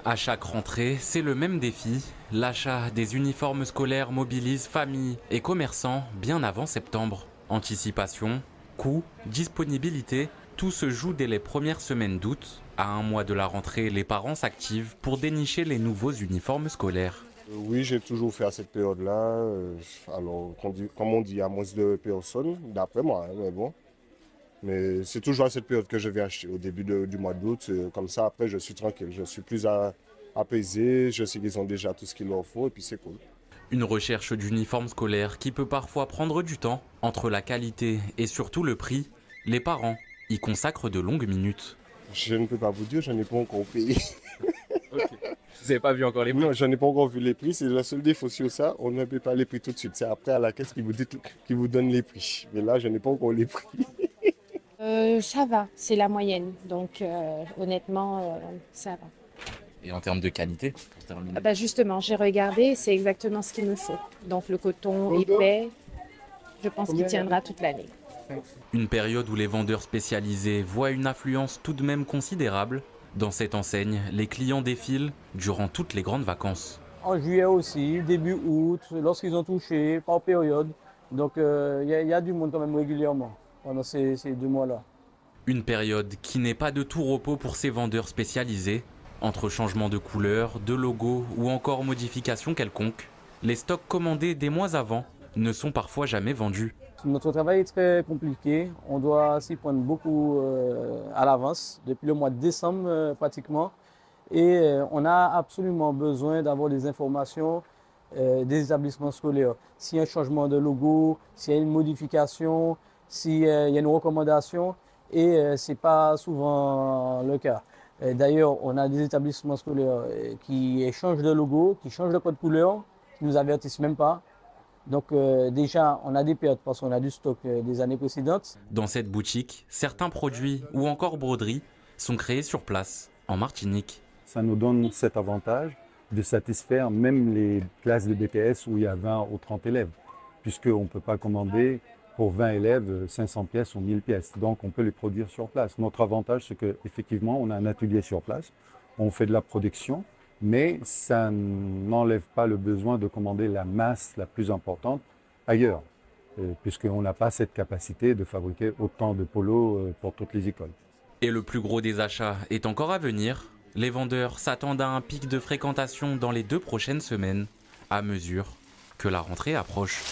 À chaque rentrée, c'est le même défi. L'achat des uniformes scolaires mobilise familles et commerçants bien avant septembre. Anticipation, coût, disponibilité, tout se joue dès les premières semaines d'août. À un mois de la rentrée, les parents s'activent pour dénicher les nouveaux uniformes scolaires. Oui, j'ai toujours fait à cette période-là. Alors, comme on dit, il y a moins de personnes, d'après moi, hein, mais bon. Mais c'est toujours à cette période que je vais acheter, au début du mois d'août. Comme ça, après, je suis tranquille. Je suis plus apaisé. Je sais qu'ils ont déjà tout ce qu'il leur faut et puis c'est cool. Une recherche d'uniformes scolaires qui peut parfois prendre du temps. Entre la qualité et surtout le prix, les parents y consacrent de longues minutes. Je ne peux pas vous dire, je n'ai pas encore payé. Okay. Vous n'avez pas vu encore les prix? Non, je n'ai pas encore vu les prix. C'est le seul défaut sur ça. On ne paie pas les prix tout de suite. C'est après à la caisse qui vous donne les prix. Mais là, je n'ai pas encore les prix. Ça va, c'est la moyenne. Donc honnêtement, ça va. Et en termes de qualité, pour terminer? Justement, j'ai regardé, c'est exactement ce qu'il me faut. Donc le coton épais, je pense qu'il tiendra toute l'année. Une période où les vendeurs spécialisés voient une affluence tout de même considérable. Dans cette enseigne, les clients défilent durant toutes les grandes vacances. En juillet aussi, début août, lorsqu'ils ont touché, par période. Donc il y a du monde quand même régulièrement pendant ces 2 mois-là. Une période qui n'est pas de tout repos pour ces vendeurs spécialisés. Entre changements de couleur, de logo ou encore modifications quelconques, les stocks commandés des mois avant ne sont parfois jamais vendus. Notre travail est très compliqué. On doit s'y prendre beaucoup à l'avance, depuis le mois de décembre pratiquement. Et on a absolument besoin d'avoir des informations des établissements scolaires. S'il y a un changement de logo, s'il y a une modification, s'il y a une recommandation, et ce n'est pas souvent le cas. D'ailleurs, on a des établissements scolaires qui changent de logo, qui changent de code couleur, qui ne nous avertissent même pas. Donc déjà, on a des pertes parce qu'on a du stock des années précédentes. Dans cette boutique, certains produits ou encore broderies sont créés sur place, en Martinique. Ça nous donne cet avantage de satisfaire même les classes de BTS où il y a 20 ou 30 élèves, puisqu'on ne peut pas commander pour 20 élèves 500 pièces ou 1000 pièces. Donc on peut les produire sur place. Notre avantage, c'est qu'effectivement, on a un atelier sur place, on fait de la production, mais ça n'enlève pas le besoin de commander la masse la plus importante ailleurs, puisqu'on n'a pas cette capacité de fabriquer autant de polos pour toutes les écoles. Et le plus gros des achats est encore à venir. Les vendeurs s'attendent à un pic de fréquentation dans les 2 prochaines semaines, à mesure que la rentrée approche.